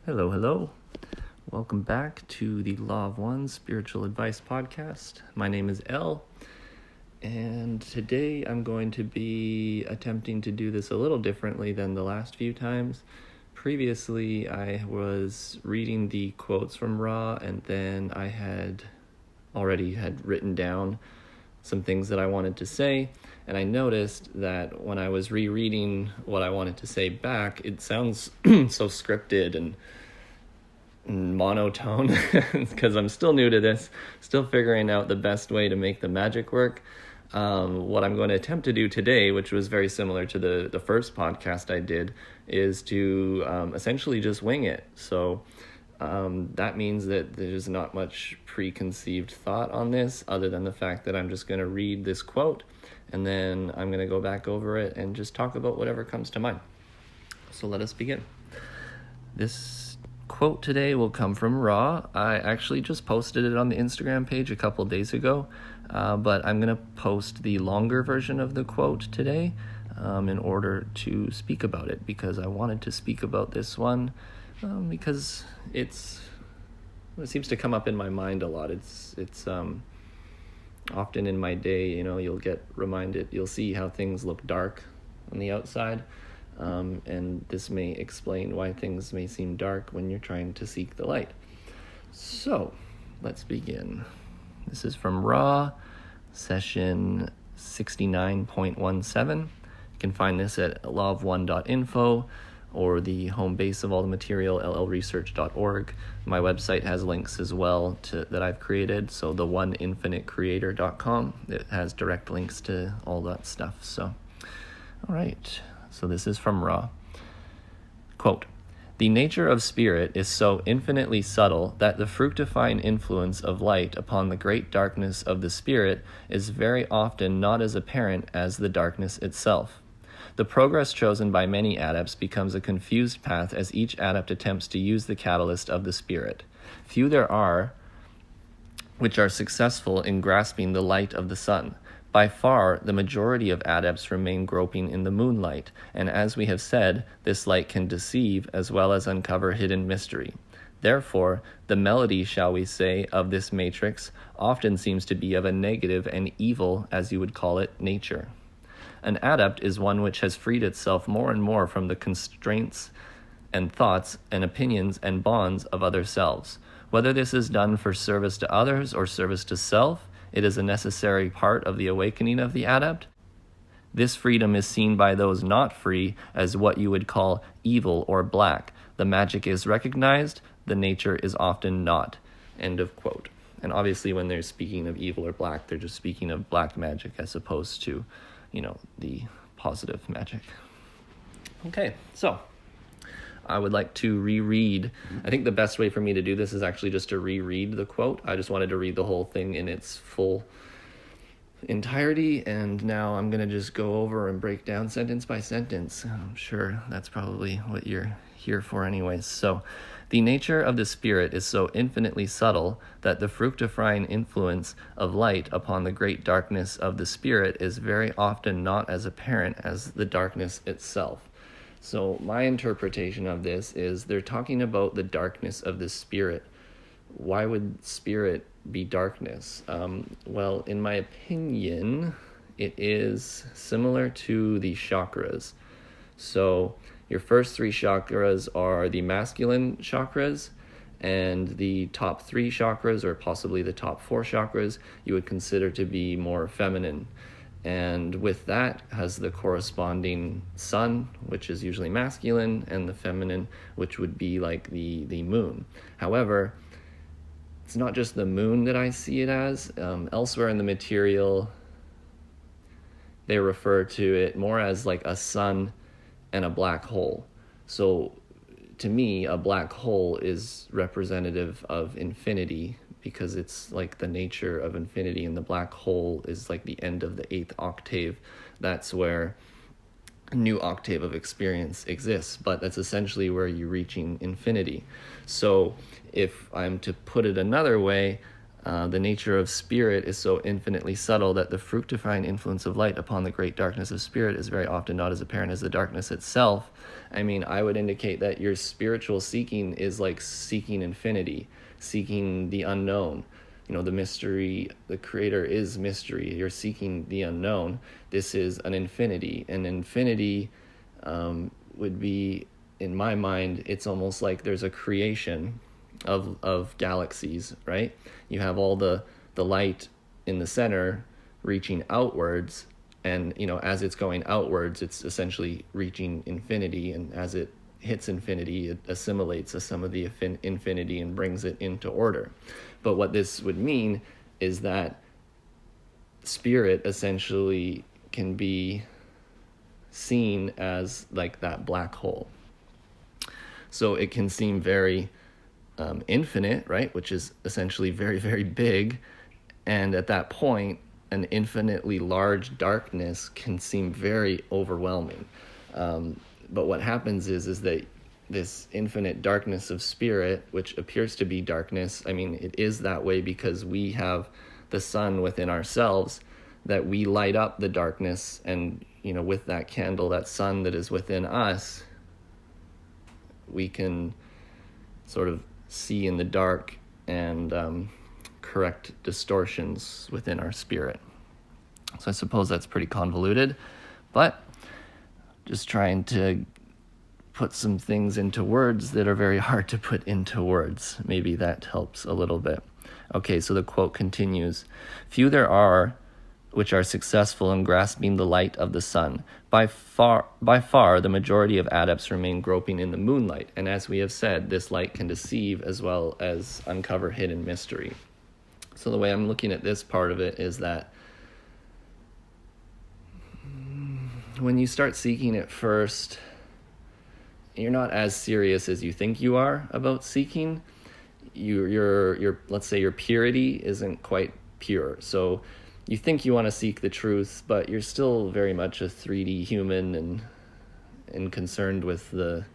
Hello, hello. Welcome back to the Law of One Spiritual Advice Podcast. My name is Elle, and today I'm going to be attempting to do this a little differently than the last few times. Previously, I was reading the quotes from Ra, and then I had written down some things that I wanted to say, and I noticed that when I was rereading what I wanted to say back, it sounds so scripted and monotone because I'm still new to this, still figuring out the best way to make the magic work. What I'm going to attempt to do today, which was very similar to the first podcast I did, is to essentially just wing it. So that means that there's not much preconceived thought on this other than the fact that I'm just going to read this quote and then I'm going to go back over it and just talk about whatever comes to mind. So let us begin. This quote today will come from Ra. I actually just posted it on the Instagram page a couple days ago, but I'm going to post the longer version of the quote today in order to speak about it, because I wanted to speak about this one because it seems to come up in my mind a lot. It's often in my day, you'll get reminded, you'll see how things look dark on the outside. And this may explain why things may seem dark when you're trying to seek the light. So, let's begin. This is from Ra, session 69.17. You can find this at lawofone.info or the home base of all the material, llresearch.org. My website has links as well that I've created, so the oneinfinitecreator.com. It has direct links to all that stuff. So, all right. So this is from Ra. Quote, "The nature of spirit is so infinitely subtle that the fructifying influence of light upon the great darkness of the spirit is very often not as apparent as the darkness itself. The progress chosen by many adepts becomes a confused path as each adept attempts to use the catalyst of the spirit. Few there are which are successful in grasping the light of the sun. By far, the majority of adepts remain groping in the moonlight, and as we have said, this light can deceive as well as uncover hidden mystery. Therefore, the melody, shall we say, of this matrix often seems to be of a negative and evil, as you would call it, nature. An adept is one which has freed itself more and more from the constraints and thoughts and opinions and bonds of other-selves. Whether this is done for service to others or service to self, it is a necessary part of the awakening of the adept. This freedom is seen by those not free as what you would call evil or black. The magic is recognized, the nature is often not." End of quote. And obviously when they're speaking of evil or black, they're just speaking of black magic as opposed to, the positive magic. Okay, so I would like to reread. I think the best way for me to do this is actually just to reread the quote. I just wanted to read the whole thing in its full entirety, and now I'm going to just go over and break down sentence by sentence. I'm sure that's probably what you're here for anyways. So, "The nature of the spirit is so infinitely subtle that the fructifying influence of light upon the great darkness of the spirit is very often not as apparent as the darkness itself." So my interpretation of this is they're talking about the darkness of the spirit. Why would spirit be darkness? Well, in my opinion, it is similar to the chakras. So your first three chakras are the masculine chakras, and the top three chakras, or possibly the top four chakras, you would consider to be more feminine. And with that has the corresponding sun, which is usually masculine, and the feminine, which would be like the moon. However, it's not just the moon that I see it as. Elsewhere in the material, they refer to it more as like a sun and a black hole. So to me, a black hole is representative of infinity, because it's like the nature of infinity, and the black hole is like the end of the 8th octave. That's where a new octave of experience exists, but that's essentially where you're reaching infinity. So if I'm to put it another way, The nature of spirit is so infinitely subtle that the fructifying influence of light upon the great darkness of spirit is very often not as apparent as the darkness itself. I mean, I would indicate that your spiritual seeking is like seeking infinity, seeking the unknown. The mystery, the creator is mystery. You're seeking the unknown. This is an infinity. And infinity would be, in my mind, it's almost like there's a creation of galaxies, right? You have all the light in the center reaching outwards, and as it's going outwards, it's essentially reaching infinity, and as it hits infinity, it assimilates some of the infinity and brings it into order. But what this would mean is that spirit essentially can be seen as like that black hole. So it can seem very infinite, right? Which is essentially very, very big. And at that point, an infinitely large darkness can seem very overwhelming. But what happens is that this infinite darkness of spirit, which appears to be darkness, I mean, it is that way because we have the sun within ourselves, that we light up the darkness, and with that candle, that sun that is within us, we can sort of see in the dark and correct distortions within our spirit. So I suppose that's pretty convoluted, but just trying to put some things into words that are very hard to put into words. Maybe that helps a little bit. Okay, so the quote continues, "Few there are which are successful in grasping the light of the sun. By far, the majority of adepts remain groping in the moonlight. And as we have said, this light can deceive as well as uncover hidden mystery." So the way I'm looking at this part of it is that when you start seeking it first, you're not as serious as you think you are about seeking. Your let's say your purity isn't quite pure. So you think you want to seek the truth, but you're still very much a 3D human and concerned with the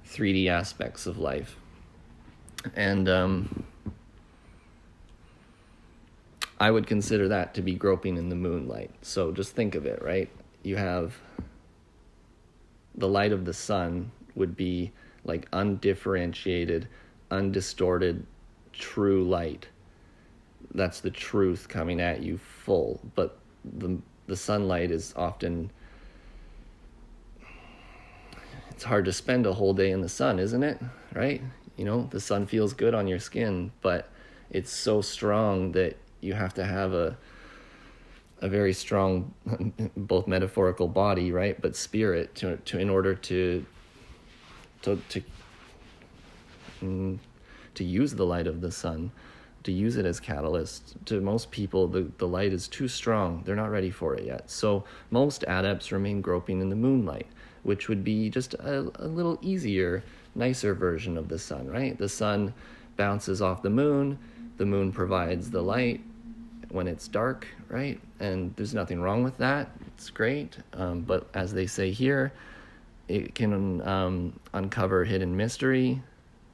3D aspects of life. And I would consider that to be groping in the moonlight. So just think of it, right? You have the light of the sun would be like undifferentiated, undistorted, true light. That's the truth coming at you full. But the sunlight is often, it's hard to spend a whole day in the sun, isn't it? Right? The sun feels good on your skin, but it's so strong that you have to have a very strong, both metaphorical body, right, but spirit to in order to use the light of the sun, to use it as catalyst. To most people, the light is too strong. They're not ready for it yet. So most adepts remain groping in the moonlight, which would be just a little easier, nicer version of the sun, right? The sun bounces off the moon provides the light when it's dark, right? And there's nothing wrong with that. It's great. But as they say here, it can uncover hidden mystery,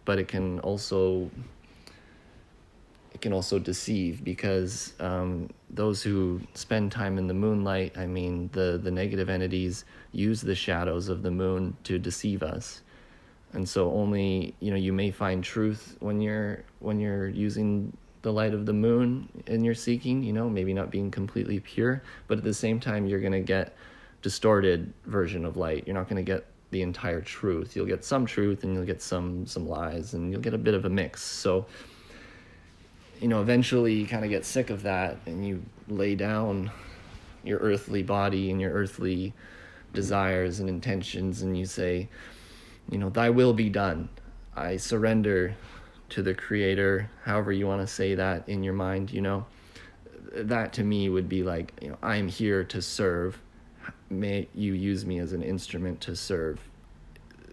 but it can also deceive, because those who spend time in the moonlight, I mean, the negative entities use the shadows of the moon to deceive us. And so only, you may find truth when you're using the light of the moon and you're seeking, maybe not being completely pure, but at the same time, you're going to get distorted version of light. You're not going to get the entire truth. You'll get some truth and you'll get some lies, and you'll get a bit of a mix. So, eventually you kind of get sick of that and you lay down your earthly body and your earthly desires and intentions, and you say, thy will be done. I surrender to the creator, however you want to say that in your mind. That to me would be like, I'm here to serve. May you use me as an instrument to serve.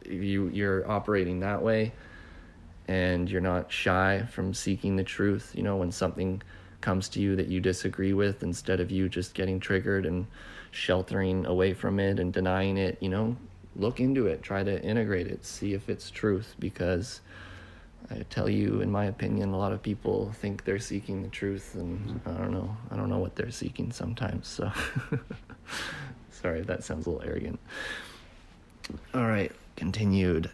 You're operating that way, and you're not shy from seeking the truth. When something comes to you that you disagree with, instead of you just getting triggered and sheltering away from it and denying it, look into it, try to integrate it, see if it's truth, because I tell you, in my opinion, a lot of people think they're seeking the truth, and I don't know what they're seeking sometimes, so sorry if that sounds a little arrogant. All right, continued.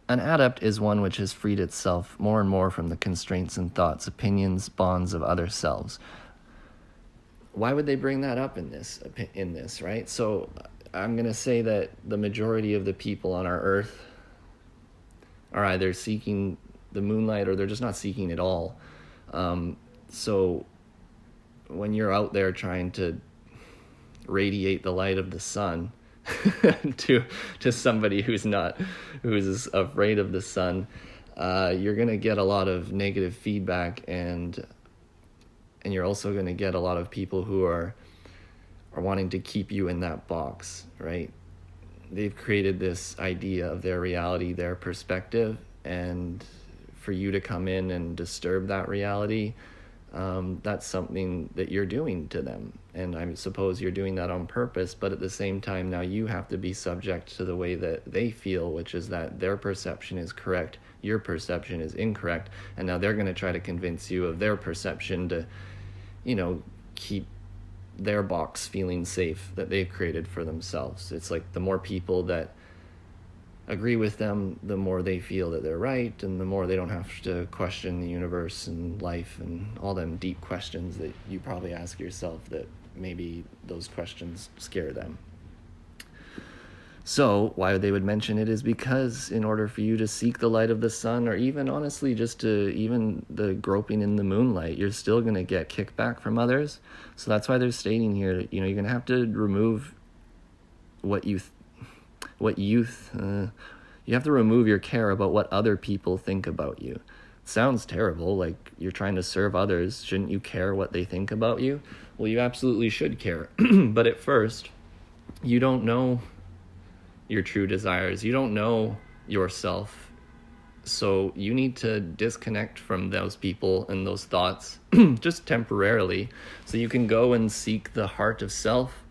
An adept is one which has freed itself more and more from the constraints and thoughts, opinions, bonds of other selves. Why would they bring that up in this, right? So I'm going to say that the majority of the people on our earth are either seeking the moonlight or they're just not seeking at all. So when you're out there trying to radiate the light of the sun to somebody who's afraid of the sun, you're going to get a lot of negative feedback, and you're also going to get a lot of people who are wanting to keep you in that box, right? They've created this idea of their reality, their perspective, and for you to come in and disturb that reality, that's something that you're doing to them. And I suppose you're doing that on purpose, but at the same time, now you have to be subject to the way that they feel, which is that their perception is correct, your perception is incorrect, and now they're going to try to convince you of their perception to, keep their box feeling safe that they've created for themselves. It's like the more people that agree with them, the more they feel that they're right, and the more they don't have to question the universe and life and all them deep questions that you probably ask yourself, that maybe those questions scare them. So why they would mention it is because in order for you to seek the light of the sun, or even honestly just to even the groping in the moonlight, you're still going to get kickback from others. So that's why they're stating here, you're going to have to remove you have to remove your care about what other people think about you. It sounds terrible, like you're trying to serve others. Shouldn't you care what they think about you? Well, you absolutely should care. But at first, you don't know your true desires. You don't know yourself. So you need to disconnect from those people and those thoughts just temporarily, so you can go and seek the heart of self,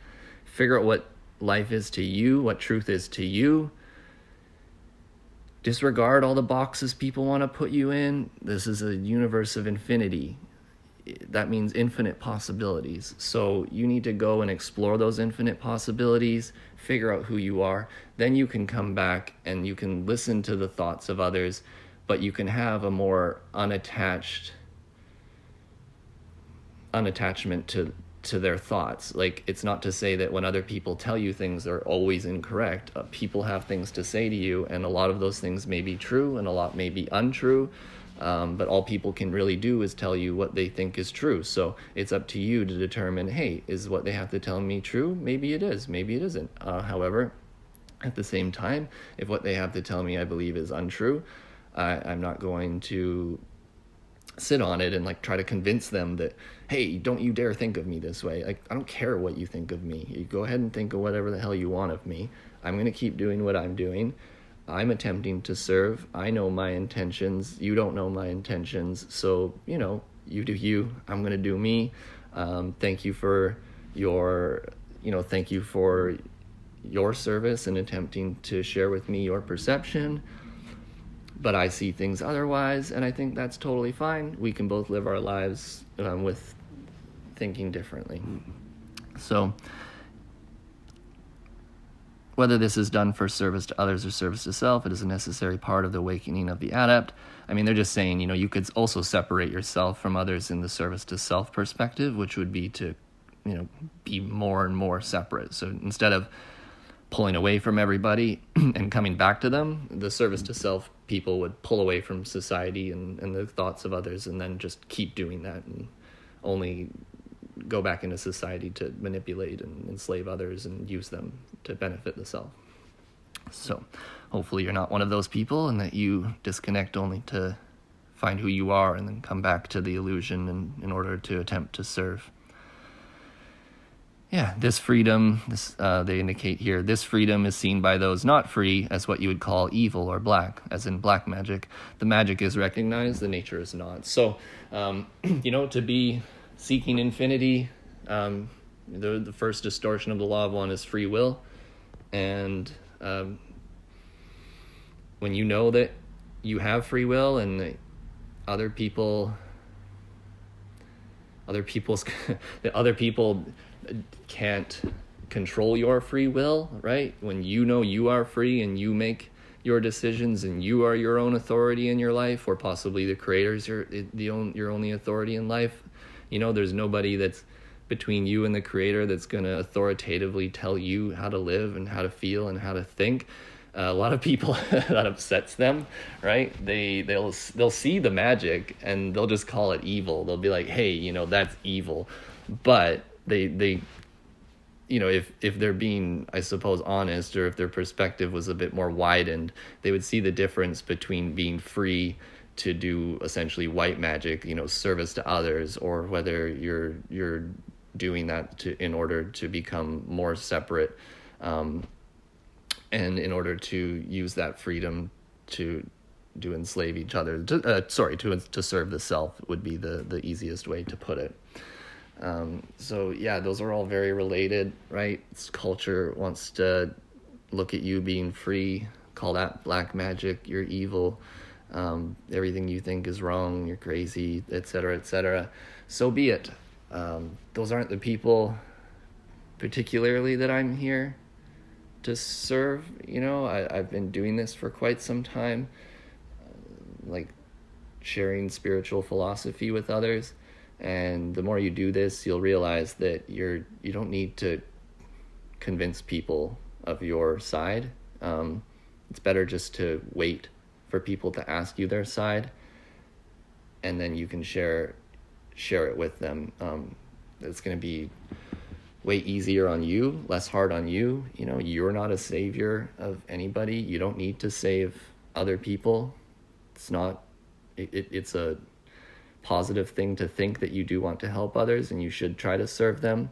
figure out what life is to you, what truth is to you. Disregard all the boxes people want to put you in. This is a universe of infinity. That means infinite possibilities. So you need to go and explore those infinite possibilities, figure out who you are. Then you can come back and you can listen to the thoughts of others, but you can have a more unattachment to their thoughts. Like, it's not to say that when other people tell you things, they're always incorrect. People have things to say to you, and a lot of those things may be true and a lot may be untrue. But all people can really do is tell you what they think is true. So it's up to you to determine, hey, is what they have to tell me true? Maybe it is, maybe it isn't. However, at the same time, if what they have to tell me I believe is untrue, I'm not going to sit on it and try to convince them that, hey, don't you dare think of me this way. I don't care what you think of me. You go ahead and think of whatever the hell you want of me. I'm going to keep doing what I'm doing. I'm attempting to serve. I know my intentions. You don't know my intentions. So, you do you. I'm going to do me. Thank you for your service and attempting to share with me your perception. But I see things otherwise, and I think that's totally fine. We can both live our lives with thinking differently. So, whether this is done for service to others or service to self, it is a necessary part of the awakening of the adept. I mean, they're just saying, you could also separate yourself from others in the service to self perspective, which would be to, be more and more separate. So instead of pulling away from everybody and coming back to them, the service to self people would pull away from society and the thoughts of others, and then just keep doing that and only go back into society to manipulate and enslave others and use them to benefit the self. So hopefully you're not one of those people, and that you disconnect only to find who you are and then come back to the illusion in order to attempt to serve. Yeah, this freedom, they indicate here, this freedom is seen by those not free as what you would call evil or black, as in black magic. The magic is recognized, the nature is not. So, to be seeking infinity, the first distortion of the law of one is free will. And when you know that you have free will, and other people can't control your free will, right? When you know you are free and you make your decisions and you are your own authority in your life, or possibly the creator's your only authority in life, there's nobody that's between you and the creator that's going to authoritatively tell you how to live and how to feel and how to think. A lot of people, that upsets them, right? They'll see the magic and they'll just call it evil. They'll be like, hey, that's evil. But they if they're being, I suppose, honest, or if their perspective was a bit more widened, they would see the difference between being free to do essentially white magic, service to others, or whether you're doing that in order to become more separate, and in order to use that freedom to enslave each other, to serve the self would be the easiest way to put it. So yeah, those are all very related, right? Culture wants to look at you being free, call that black magic, you're evil, everything you think is wrong, you're crazy, etc., etc. So be it. Those aren't the people particularly that I'm here to serve. I've been doing this for quite some time, like sharing spiritual philosophy with others. And the more you do this, you'll realize that you don't need to convince people of your side. It's better just to wait for people to ask you their side, and then you can share it with them. It's going to be way easier on you, less hard on you. You're not a savior of anybody. You don't need to save other people. It's not. It's a positive thing to think that you do want to help others, and you should try to serve them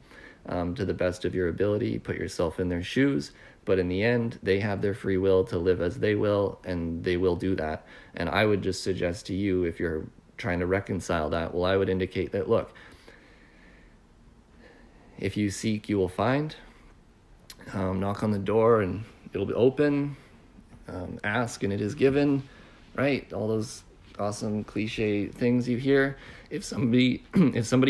to the best of your ability. Put yourself in their shoes, but in the end, they have their free will to live as they will, and they will do that. And I would just suggest to you, if you're trying to reconcile that, I would indicate that, look, if you seek, you will find. Knock on the door and it'll be open. Ask and it is given, right? All those awesome cliche things you hear. If somebody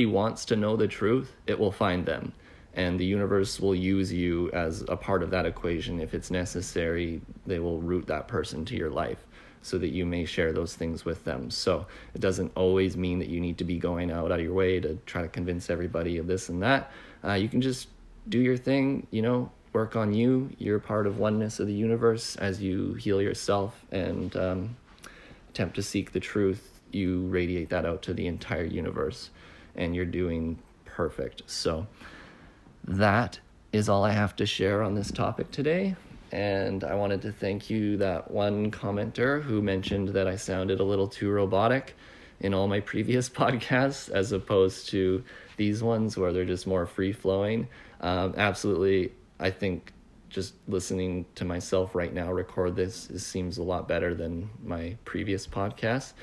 wants to know the truth, it will find them, and the universe will use you as a part of that equation. If it's necessary, they will route that person to your life so that you may share those things with them. So it doesn't always mean that you need to be going out of your way to try to convince everybody of this and that. You can just do your thing, work on you. You're part of oneness of the universe. As you heal yourself and attempt to seek the truth, you radiate that out to the entire universe, and you're doing perfect. So that is all I have to share on this topic today. And I wanted to thank you, that one commenter who mentioned that I sounded a little too robotic in all my previous podcasts, as opposed to these ones where they're just more free-flowing. Absolutely, I think just listening to myself right now record this seems a lot better than my previous podcast.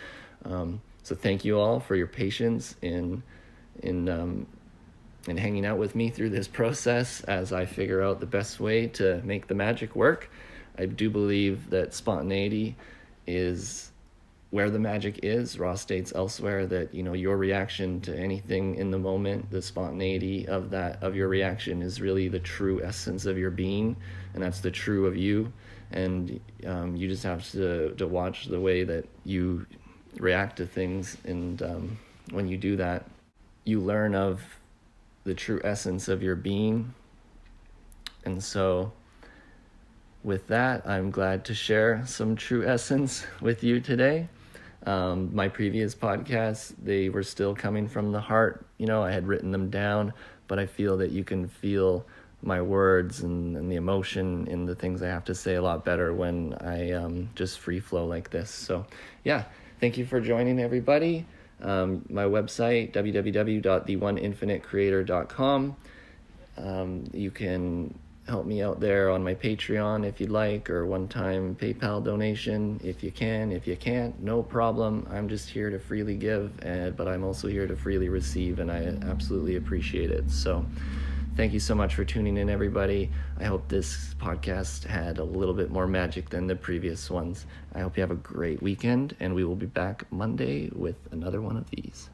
So thank you all for your patience in hanging out with me through this process as I figure out the best way to make the magic work. I do believe that spontaneity is where the magic is. Ross states elsewhere that, your reaction to anything in the moment, the spontaneity of your reaction is really the true essence of your being, and that's the true of you. And you just have to watch the way that you react to things. And when you do that, you learn of the true essence of your being. And so with that, I'm glad to share some true essence with you today. My previous podcasts, they were still coming from the heart. I had written them down, but I feel that you can feel my words and the emotion in the things I have to say a lot better when I just free flow like this. So yeah, thank you for joining, everybody. My website, www.theoneinfinitecreator.com. You can help me out there on my Patreon if you'd like, or one-time PayPal donation if you can. If you can't, no problem. I'm just here to freely give, but I'm also here to freely receive, and I absolutely appreciate it. So thank you so much for tuning in, everybody. I hope this podcast had a little bit more magic than the previous ones. I hope you have a great weekend, and we will be back Monday with another one of these.